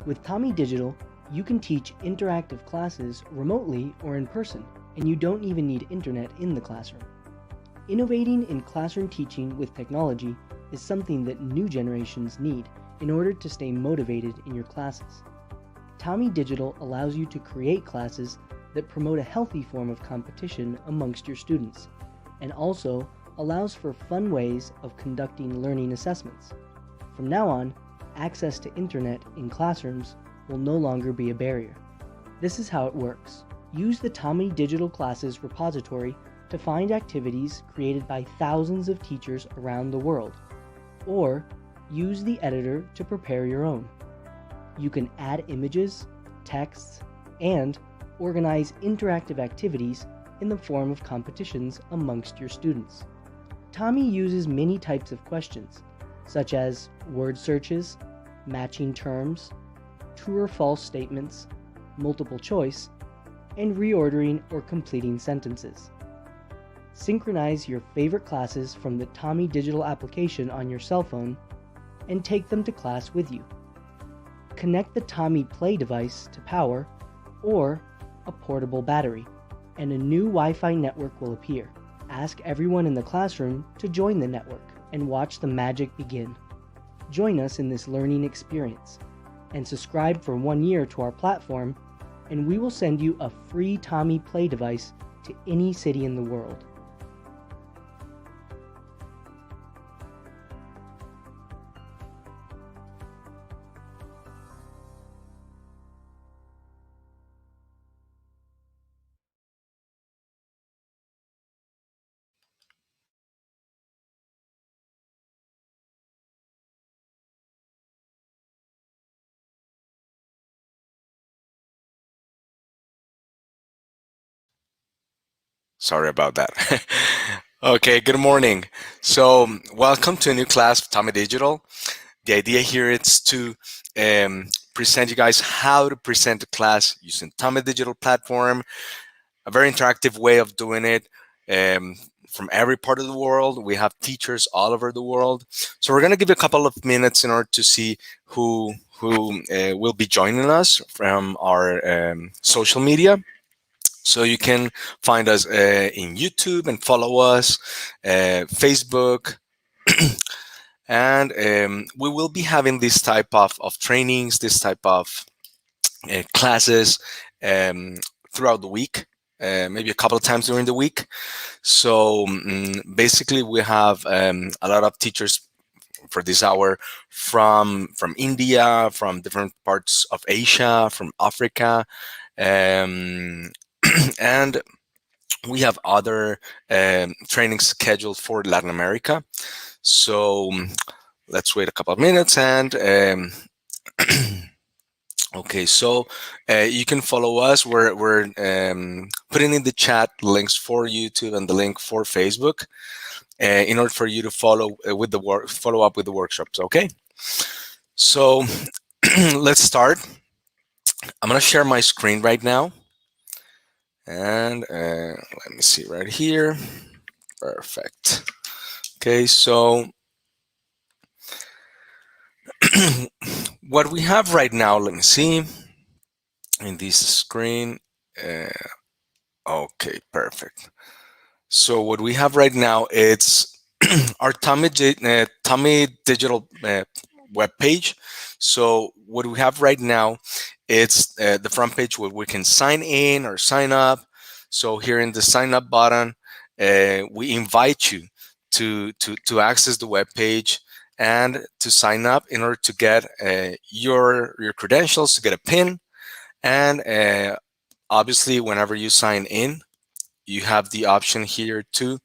With TOMi Digital, you can teach interactive classes remotely or in person, and you don't even need internet in the classroom. Innovating in classroom teaching with technology is something that new generations need in order to stay motivated in your classes. TOMi Digital allows you to create classes that promote a healthy form of competition amongst your students, and also allows for fun ways of conducting learning assessments. From now on, access to internet in classrooms will no longer be a barrier. This is how it works. Use the TOMi Digital Classes repository to find activities created by thousands of teachers around the world, or use the editor to prepare your own. You can add images, texts, and organize interactive activities in the form of competitions amongst your students. TOMi uses many types of questions, such as word searches, matching terms, true or false statements, multiple choice, and reordering or completing sentences. Synchronize your favorite classes from the TOMi Digital application on your cell phone and take them to class with you. Connect the TOMi Play device to power or a portable battery, and a new Wi-Fi network will appear. Ask everyone in the classroom to join the network and watch the magic begin. Join us in this learning experience and subscribe for 1 year to our platform, and we will send you a free TOMi Play device to any city in the world. Sorry about that. Okay, good morning. So, welcome to a new class of TOMi Digital. The idea here is to present you guys how to present a class using TOMi Digital platform, a very interactive way of doing it um, from every part of the world. We have teachers all over the world. So we're going to give you a couple of minutes in order to see who will be joining us from our social media. So you can find us in YouTube and follow us, Facebook, and we will be having this type of trainings, this type of classes um, throughout the week, maybe a couple of times during the week. So basically, we have a lot of teachers for this hour from India, from different parts of Asia, from Africa, um, and we have other trainings scheduled for Latin America. So let's wait a couple of minutes and okay, so you can follow us. We're putting in the chat links for YouTube and the link for Facebook in order for you to follow with the follow up with the workshops. Okay, so let's start. I'm gonna share my screen right now, and let me see right here. Perfect. Okay, so what we have right now, let me see in this screen. Uh, okay, perfect. So what we have right now it's our TOMi Digital web page. So what we have right now it's the front page where we can sign in or sign up. So here in the sign up button, we invite you to access the web page and to sign up in order to get your credentials, to get a PIN, and obviously whenever you sign in, you have the option here to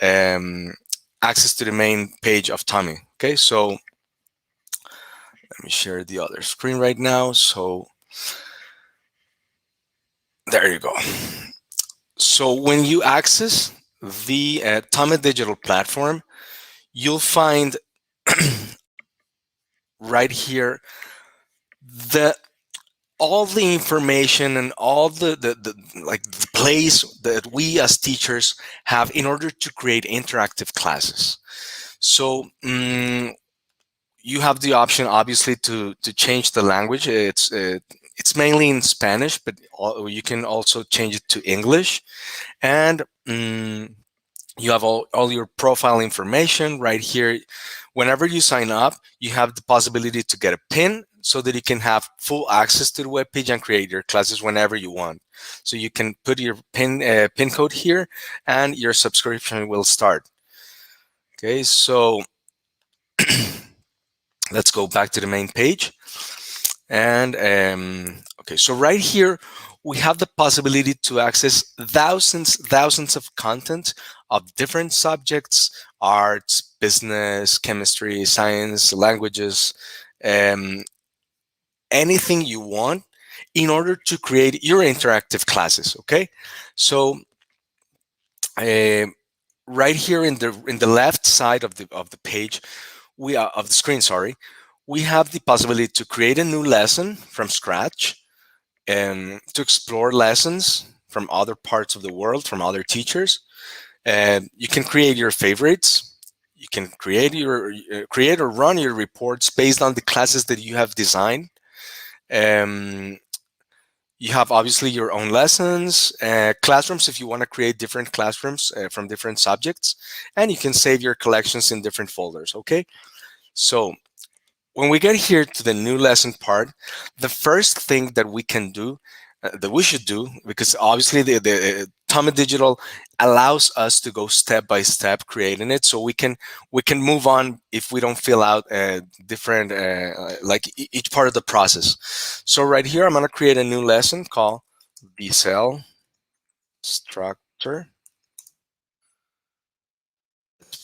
um, access to the main page of TOMi. Okay, so let me share the other screen right now. So there you go. So when you access the TOMi Digital platform, you'll find right here the all the information and all the like the place that we as teachers have in order to create interactive classes. So you have the option, obviously, to change the language. It's mainly in Spanish, but you can also change it to English. And you have all your profile information right here. Whenever you sign up, you have the possibility to get a pin so that you can have full access to the web page and create your classes whenever you want. So you can put your pin code here, and your subscription will start. Okay, so let's go back to the main page. And okay, so right here we have the possibility to access thousands of content of different subjects: arts, business, chemistry, science, languages, um, anything you want, in order to create your interactive classes. Okay, so uh, right here in the left side of the page, we are of the screen, sorry, we have the possibility to create a new lesson from scratch, and to explore lessons from other parts of the world, from other teachers. And you can create your favorites. You can create or run your reports based on the classes that you have designed. Um, you have obviously your own lessons, classrooms if you want to create different classrooms from different subjects, and you can save your collections in different folders. Okay, so when we get here to the new lesson part, the first thing that we can do, that we should do, because obviously the TOMi Digital allows us to go step by step creating it, so we can move on if we don't fill out different like each part of the process. So right here, I'm gonna create a new lesson called the cell structure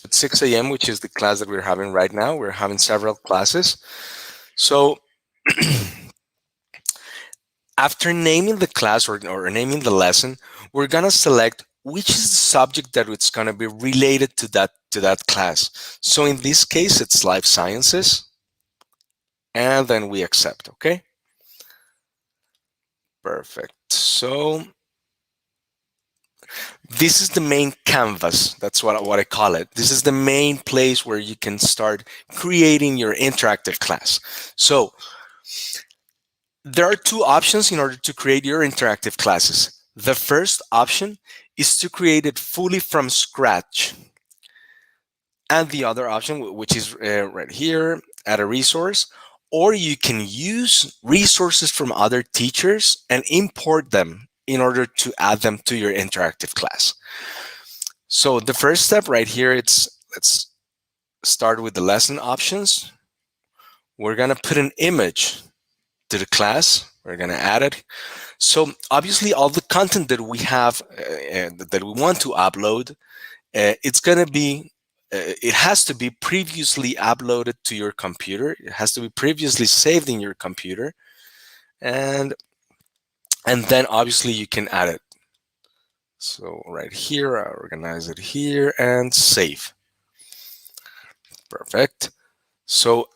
at 6 a.m., which is the class that we're having right now. We're having several classes. So after naming the class, or naming the lesson, we're gonna select which is the subject that it's gonna be related to that class. So in this case, it's life sciences, and then we accept. Okay, perfect. So this is the main canvas. That's what I call it. This is the main place where you can start creating your interactive class. So there are two options in order to create your interactive classes. The first option is to create it fully from scratch. And the other option, which is right here, add a resource, or you can use resources from other teachers and import them in order to add them to your interactive class. So the first step right here, let's start with the lesson options. We're gonna put an image to the class. We're gonna add it. So obviously all the content that we have, that we want to upload, it's gonna be, it has to be previously uploaded to your computer. It has to be previously saved in your computer, and then obviously you can add it. So right here, I organize it here and save. Perfect. So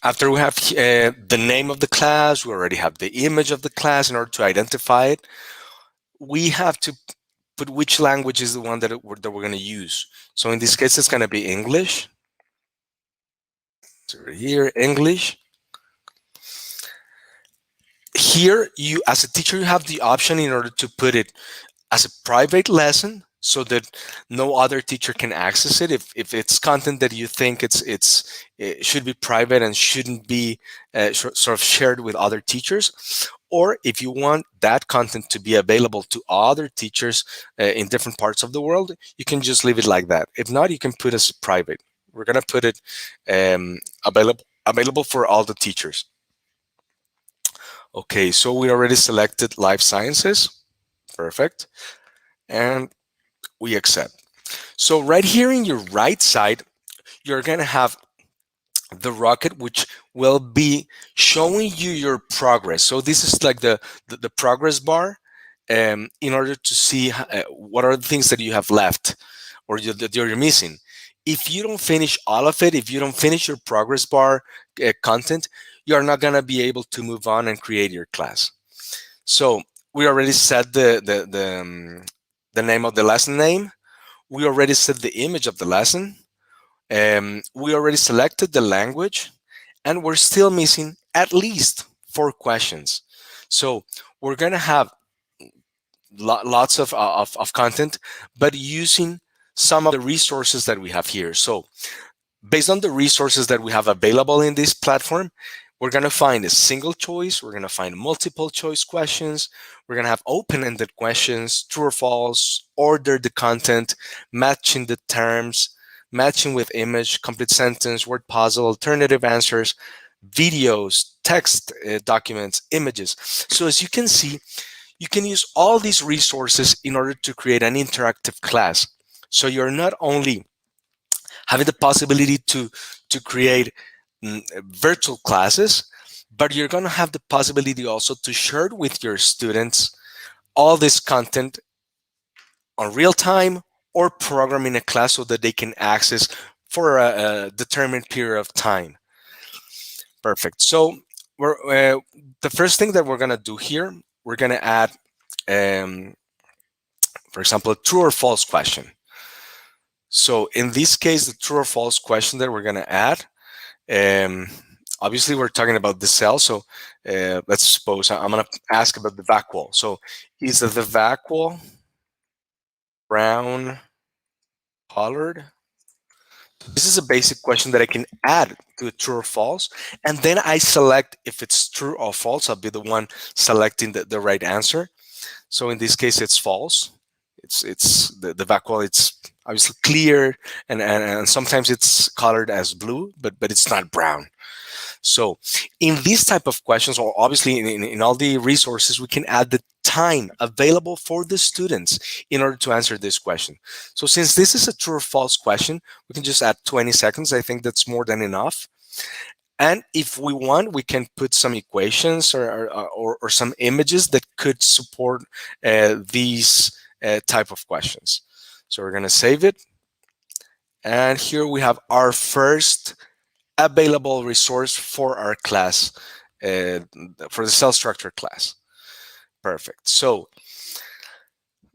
after we have the name of the class, we already have the image of the class. In order to identify it, we have to put which language is the one that we're going to use. So in this case, it's going to be English. So here, English. Here, you as a teacher, you have the option in order to put it as a private lesson, so that no other teacher can access it. If it's content that you think it should be private and shouldn't be sort of shared with other teachers, or if you want that content to be available to other teachers in different parts of the world, you can just leave it like that. If not, you can put it as private. We're gonna put it available for all the teachers. Okay, so we already selected life sciences. Perfect. And we accept. So right here in your right side, you're going to have the rocket, which will be showing you your progress. So this is like the progress bar, in order to see what are the things that you have left, or that you're missing. If you don't finish all of it, if you don't finish your progress bar content, you're not going to be able to move on and create your class. So we already set the name of the lesson name. We already set the image of the lesson. We already selected the language, and we're still missing at least 4 questions. So we're gonna have lots of content, but using some of the resources that we have here. So based on the resources that we have available in this platform, we're going to find a single choice, we're going to find multiple choice questions, we're going to have open-ended questions, true or false, order the content, matching the terms, matching with image, complete sentence, word puzzle, alternative answers, videos, text documents, images. So as you can see, you can use all these resources in order to create an interactive class. So you're not only having the possibility to create virtual classes, but you're going to have the possibility also to share with your students all this content on real time or programming a class so that they can access for a determined period of time. Perfect. So the first thing that we're going to do here, we're going to add, um, for example, a true or false question. So in this case, the true or false question that we're going to add, um, obviously we're talking about the cell. So let's suppose I'm going to ask about the vacuole. So is the vacuole brown colored? This is a basic question that I can add to a true or false. And then I select if it's true or false. I'll be the one selecting the right answer. So in this case, it's false. It's the vacuole. It's obviously clear, and sometimes it's colored as blue, but it's not brown. So in these type of questions, or obviously in all the resources, we can add the time available for the students in order to answer this question. So since this is a true or false question, we can just add 20 seconds. I think that's more than enough. And if we want, we can put some equations or some images that could support these type of questions. So we're going to save it. And here we have our first available resource for our class, for the cell structure class. Perfect. So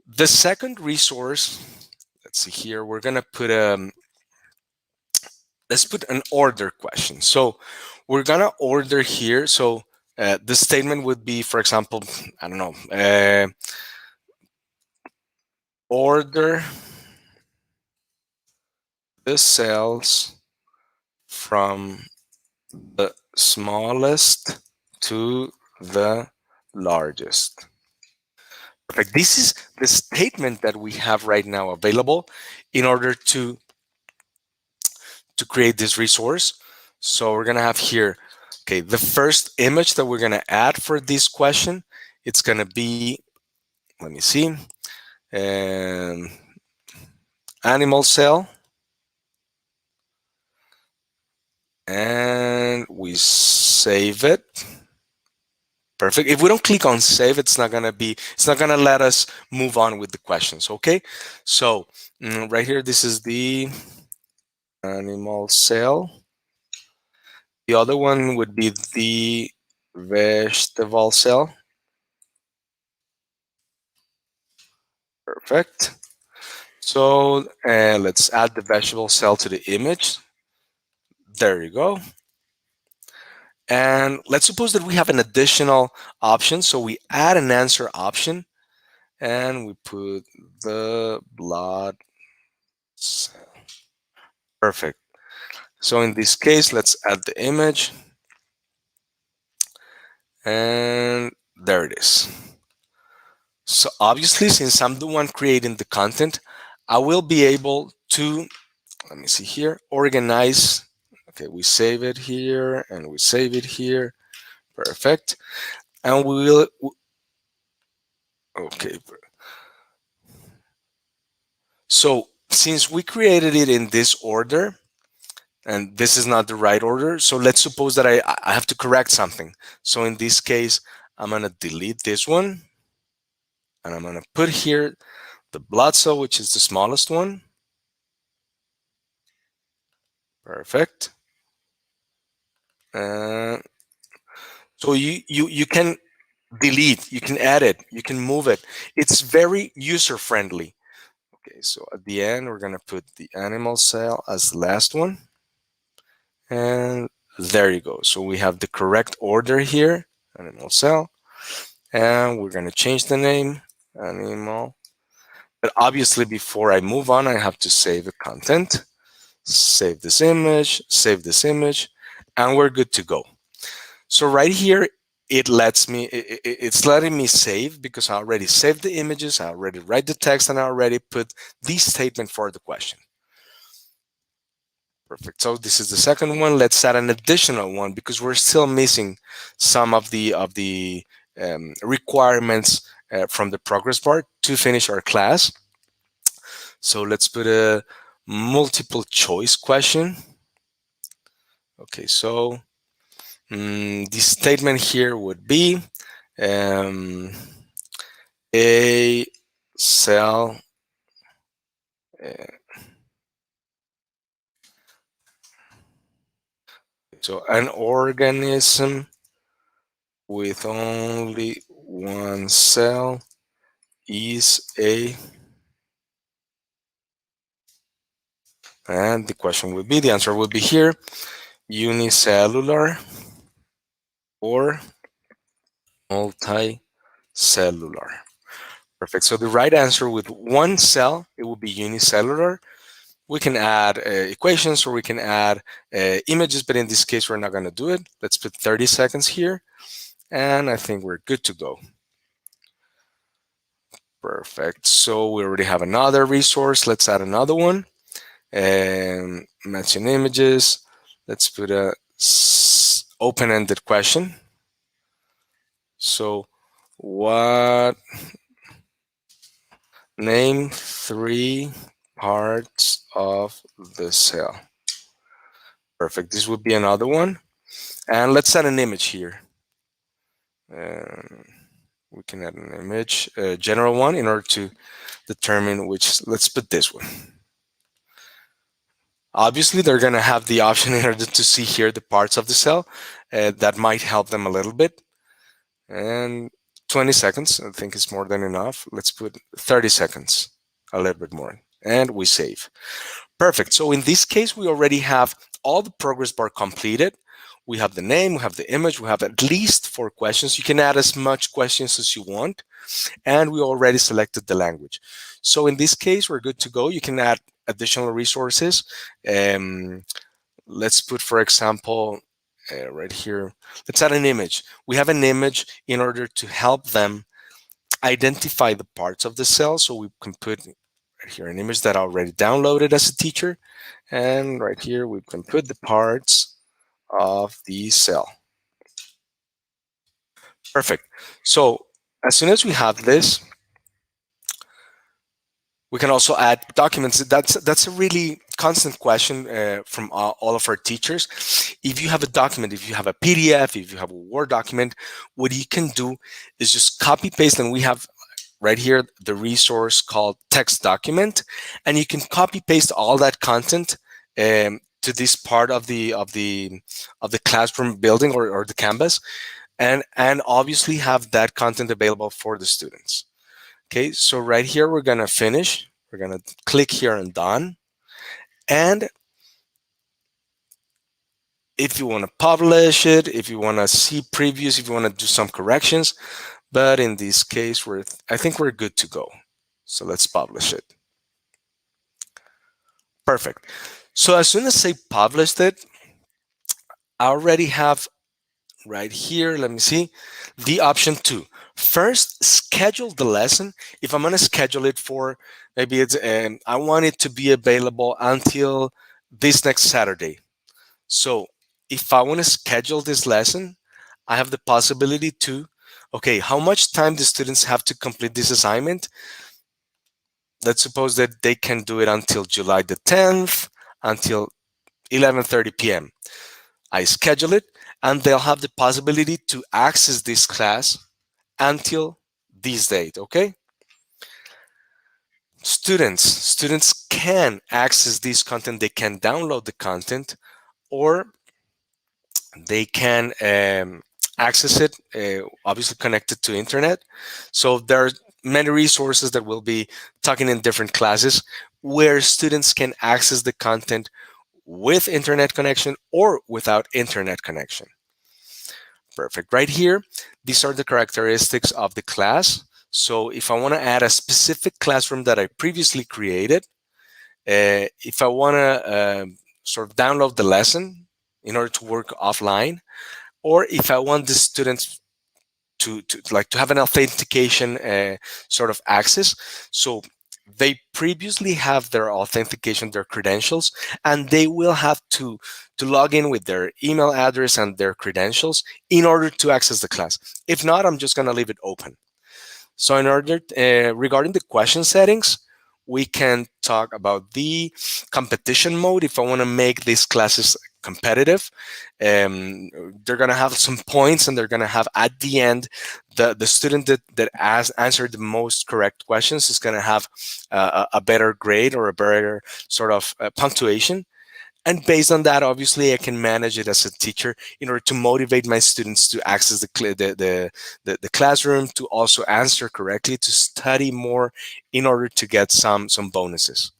the second resource, let's see here, we're going to put let's put an order question. So we're going to order here. So the statement would be, for example, I don't know, order the cells from the smallest to the largest. Perfect. This is the statement that we have right now available in order to create this resource. So we're gonna have here, okay, the first image that we're gonna add for this question, it's gonna be, let me see, um, animal cell, and we save it. Perfect. If we don't click on save, it's not gonna let us move on with the questions. Okay. So right here, this is the animal cell. The other one would be the vegetable cell. Perfect. So let's add the vegetable cell to the image. There you go. And let's suppose that we have an additional option. So we add an answer option and we put the blood cell. Perfect. So in this case, let's add the image. And there it is. So obviously, since I'm the one creating the content, I will be able to, let me see here, organize. Okay, we save it here and we save it here. Perfect. And we will, okay. So since we created it in this order, and this is not the right order, so let's suppose that I have to correct something. So in this case, I'm gonna delete this one, and I'm gonna put here the blood cell, which is the smallest one. Perfect. Uh, so you can delete, you can edit, you can move it. It's very user friendly. Okay, so at the end, we're gonna put the animal cell as the last one. And there you go. So we have the correct order here, animal cell. And we're gonna change the name, animal. But obviously, before I move on, I have to save the content, save this image, and we're good to go. So right here, it's letting me save because I already saved the images, I already write the text, and I already put the statement for the question. Perfect. So this is the second one. Let's add an additional one because we're still missing some of the requirements from the progress bar to finish our class. So let's put a multiple choice question. Okay, so the statement here would be um, a cell. Uh, so an organism with only one cell is a, and the question would be, the answer would be here, unicellular or multicellular. Perfect. So the right answer with one cell, it would be unicellular. We can add equations or we can add images, but in this case, we're not going to do it. Let's put 30 seconds here, and I think we're good to go. Perfect. So we already have another resource. Let's add another one. Matching images. Let's put a open-ended question. So, what name three parts of the cell? Perfect. This would be another one. And let's add an image here. Um, we can add an image, a general one, in order to determine which. Let's put this one. Obviously, they're going to have the option in order to see here the parts of the cell. That might help them a little bit. And 20 seconds, I think it's more than enough. Let's put 30 seconds, a little bit more, and we save. Perfect. So in this case, we already have all the progress bar completed. We have the name, we have the image, we have at least 4 questions. You can add as much questions as you want, and we already selected the language. So in this case, we're good to go. You can add additional resources. Let's put, for example, right here, let's add an image. We have an image in order to help them identify the parts of the cell. So we can put right here an image that I already downloaded as a teacher. And right here, we can put the parts of the cell. Perfect. So as soon as we have this, we can also add documents. That's a really constant question from all of our teachers. If you have a document, if you have a PDF, if you have a Word document, what you can do is just copy paste, and we have right here the resource called text document, and you can copy paste all that content to this part of the classroom building or the canvas, and obviously have that content available for the students. Okay, so right here, we're gonna finish. We're gonna click here on done. And if you wanna publish it, if you wanna see previews, if you wanna do some corrections, but in this case, I think we're good to go. So let's publish it. Perfect. So as soon as I published it, I already have right here, let me see, the option to first schedule the lesson. If I'm going to schedule it for, maybe it's I want it to be available until this next Saturday. So if I want to schedule this lesson, I have the possibility to, okay, how much time the students have to complete this assignment? Let's suppose that they can do it until July the 10th, until 11:30 p.m. I schedule it, and they'll have the possibility to access this class until this date. Okay, students can access this content. They can download the content, or they can access it, obviously connected to internet. So there are many resources that we'll be talking in different classes where students can access the content with internet connection or without internet connection. Perfect. Right here, these are the characteristics of the class. So if I want to add a specific classroom that I previously created, if I want to sort of download the lesson in order to work offline, or if I want the students to have an authentication sort of access. So they previously have their authentication, their credentials, and they will have to log in with their email address and their credentials in order to access the class. If not, I'm just going to leave it open. So in order, regarding the question settings, we can talk about the competition mode. If I want to make these classes competitive, they're going to have some points, and they're going to have at the end, the student that has answered the most correct questions is going to have a better grade or a better sort of punctuation. And based on that, obviously, I can manage it as a teacher in order to motivate my students to access the classroom, to also answer correctly, to study more in order to get some bonuses.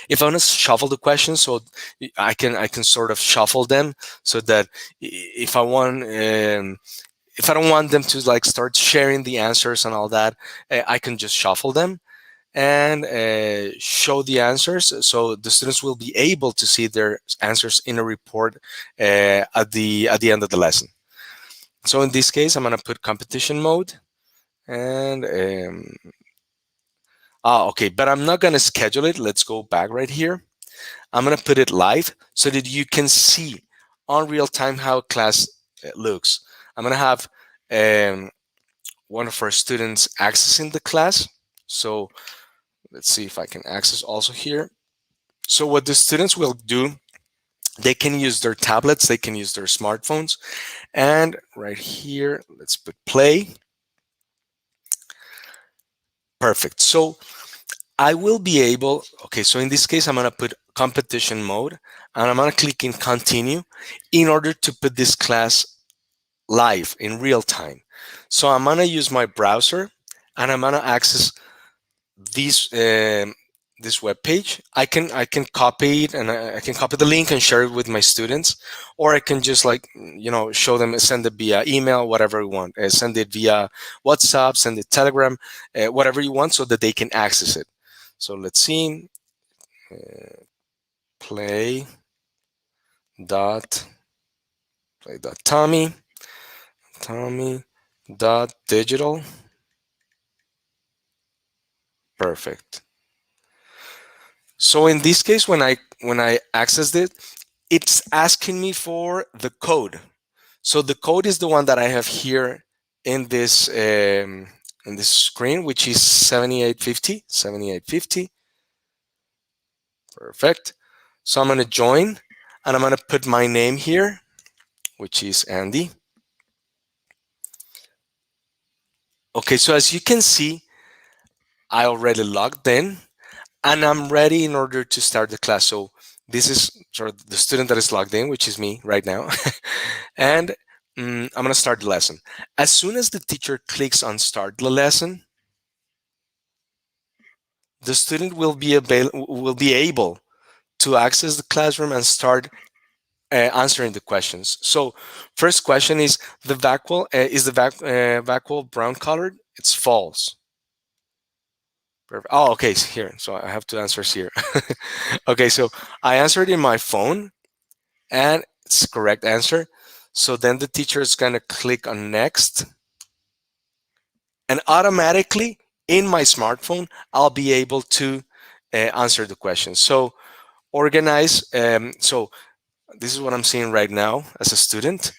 If I want to shuffle the questions, so I can sort of shuffle them so that if if I don't want them to like start sharing the answers and all that, I can just shuffle them and show the answers, so the students will be able to see their answers in a report at the end of the lesson. So in this case, I'm going to put competition mode, and okay, but I'm not going to schedule it. Let's go back right here. I'm going to put it live so that you can see on real time how class looks. I'm going to have um, one of our students accessing the class. So let's see if I can access also here. So what the students will do, they can use their tablets, they can use their smartphones, and right here, let's put play. Perfect. So I will be able, okay, so in this case, I'm gonna put competition mode, and I'm gonna click in continue in order to put this class live in real time. So I'm gonna use my browser, and I'm gonna access this this web page. I can copy it, and I can copy the link and share it with my students, or I can just like show them, send it via email, whatever you want. Send it via WhatsApp, send it Telegram, whatever you want, so that they can access it. So let's see, play dot play dot Tomi dot digital. Perfect. So in this case, when I accessed it, it's asking me for the code. So the code is the one that I have here in this screen, which is 7850. 7850. Perfect. So I'm going to join, and I'm going to put my name here, which is Andy. Okay, so as you can see, I already logged in, and I'm ready in order to start the class. So this is sort of the student that is logged in, which is me right now. And I'm going to start the lesson. As soon as the teacher clicks on start the lesson, the student will be able to access the classroom and start answering the questions. So first question is, the vacuole brown colored? It's false. Perfect. Oh, okay, here. So I have two answers here. Okay, so I answered in my phone, and it's correct answer. So then the teacher is going to click on next, and automatically in my smartphone, I'll be able to answer the question. So organize. So this is what I'm seeing right now as a student.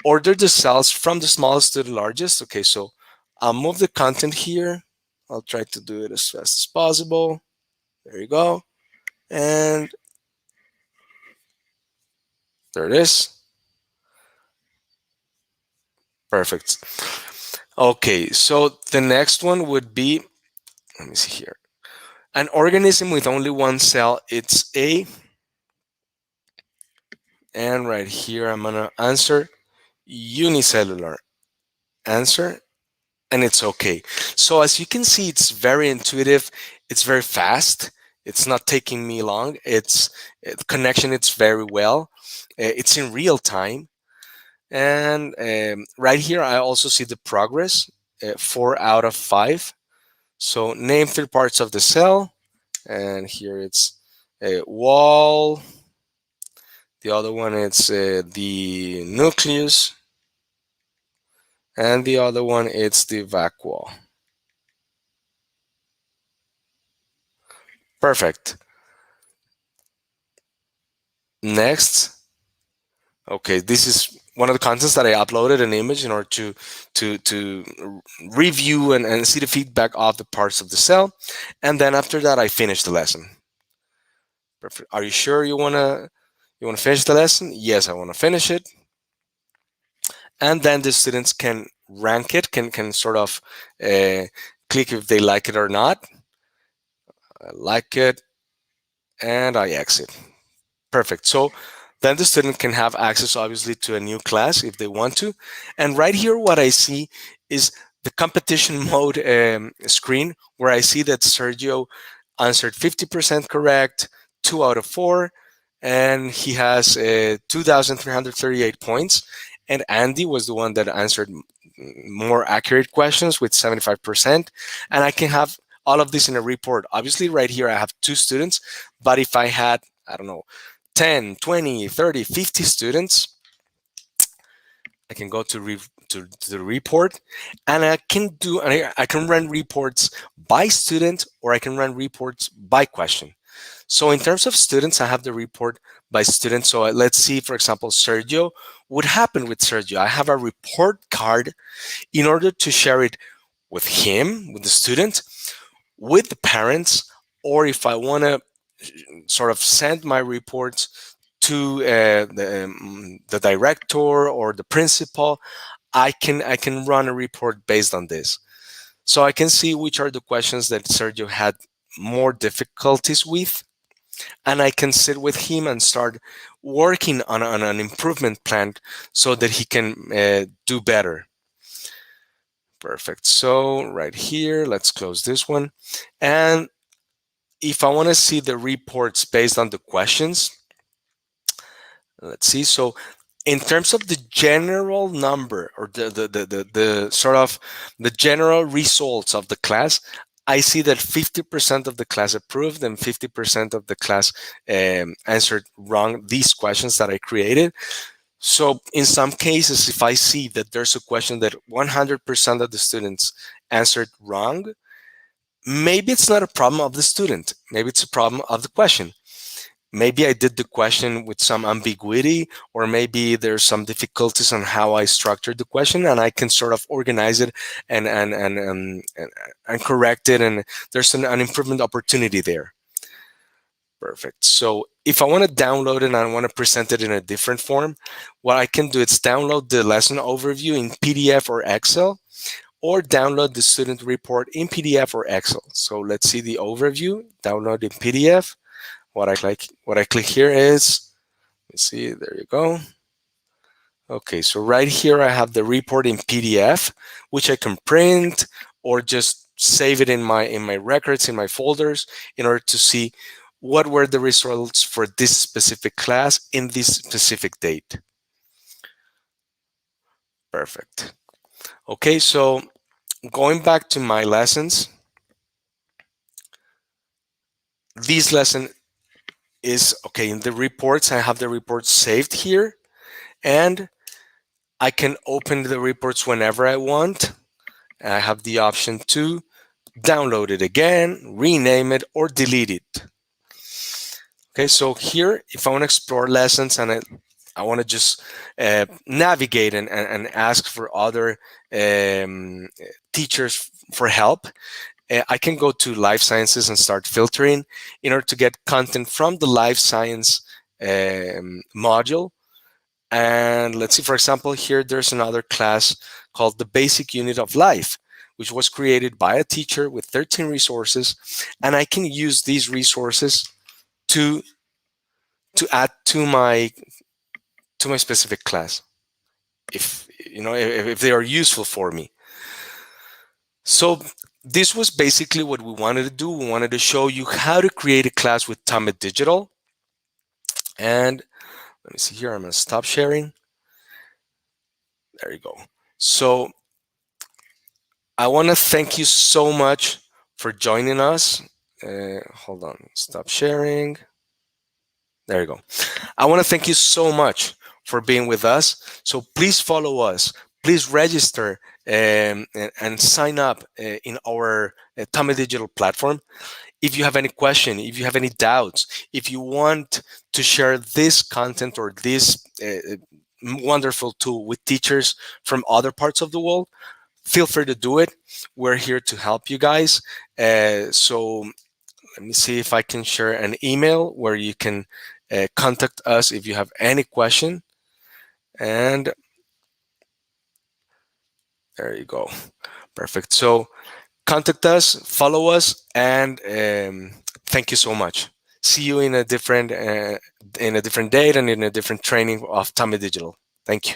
Order the cells from the smallest to the largest. Okay, so I'll move the content here. I'll try to do it as fast as possible. There you go. And there it is. Perfect. Okay, so the next one would be, let me see here. An organism with only one cell, it's A. And right here, I'm gonna answer unicellular. Answer. and it's okay. So as you can see, it's very intuitive. It's very fast. It's not taking me long. The connection. It's very well. It's in real time. And right here, I also see the progress. 4 out of 5. So name 3 parts of the cell. And here it's a wall. The other one is the nucleus. And the other one it's the vacuole. Perfect. Next. Okay, this is one of the contents that I uploaded an image in order to review and see the feedback of the parts of the cell. And then after that I finish the lesson. Perfect. Are you sure you wanna finish the lesson? Yes, I wanna finish it. And then the students can rank it, can sort of uh, click if they like it or not. I like it, and I exit. Perfect. So then the student can have access, obviously, to a new class if they want to. And right here, what I see is the competition mode screen, where I see that Sergio answered 50% correct, 2 out of 4, and he has 2,338 points. And Andy was the one that answered more accurate questions with 75%. And I can have all of this in a report. Obviously, right here, I have 2 students, but if I had, I don't know, 10, 20, 30, 50 students, I can go to the report, and I can run reports by student, or I can run reports by question. So in terms of students, I have the report by student. So let's see, for example, Sergio. What happened with Sergio? I have a report card in order to share it with him, with the student, with the parents, or if I want to sort of send my reports to the director or the principal, I can run a report based on this. So I can see which are the questions that Sergio had more difficulties with, and I can sit with him and start working on an improvement plan so that he can do better. Perfect. So right here, let's close this one. And if I want to see the reports based on the questions, let's see. So in terms of the general number, or the sort of the general results of the class, I see that 50% of the class approved and 50% of the class answered wrong these questions that I created. So in some cases, if I see that there's a question that 100% of the students answered wrong, maybe it's not a problem of the student. Maybe it's a problem of the question. Maybe I did the question with some ambiguity, or maybe there's some difficulties on how I structured the question, and I can sort of organize it and correct it, and there's an improvement opportunity there. Perfect. So if I want to download it and I want to present it in a different form, what I can do is download the lesson overview in PDF or Excel, or download the student report in PDF or Excel. So let's see the overview, download in PDF. What I click here is, let's see, there you go. Okay, so right here I have the report in PDF, which I can print or just save it in my records, in my folders, in order to see what were the results for this specific class in this specific date. Perfect. Okay, so going back to my lessons, this lesson is okay. In the reports, I have the reports saved here, and I can open the reports whenever I want. I have the option to download it again, rename it, or delete it. Okay, so here, if I want to explore lessons and I want to just navigate and ask for other teachers for help, I can go to life sciences and start filtering in order to get content from the life science module. And let's see, for example, here there's another class called the Basic Unit of Life, which was created by a teacher with 13 resources. And I can use these resources to add to my specific class, if if they are useful for me. So this was basically what we wanted to do. We wanted to show you how to create a class with TOMi Digital. And let me see here. I'm going to stop sharing. There you go. So I want to thank you so much for joining us. Hold on. Stop sharing. There you go. I want to thank you so much for being with us. So please follow us. Please register and sign up in our TOMi Digital platform. If you have any question, if you have any doubts, if you want to share this content or this wonderful tool with teachers from other parts of the world, feel free to do it. We're here to help you guys. So let me see if I can share an email where you can contact us if you have any question. And there you go. Perfect. So contact us, follow us, and thank you so much. See you in a different date and in a different training of TOMi Digital. Thank you.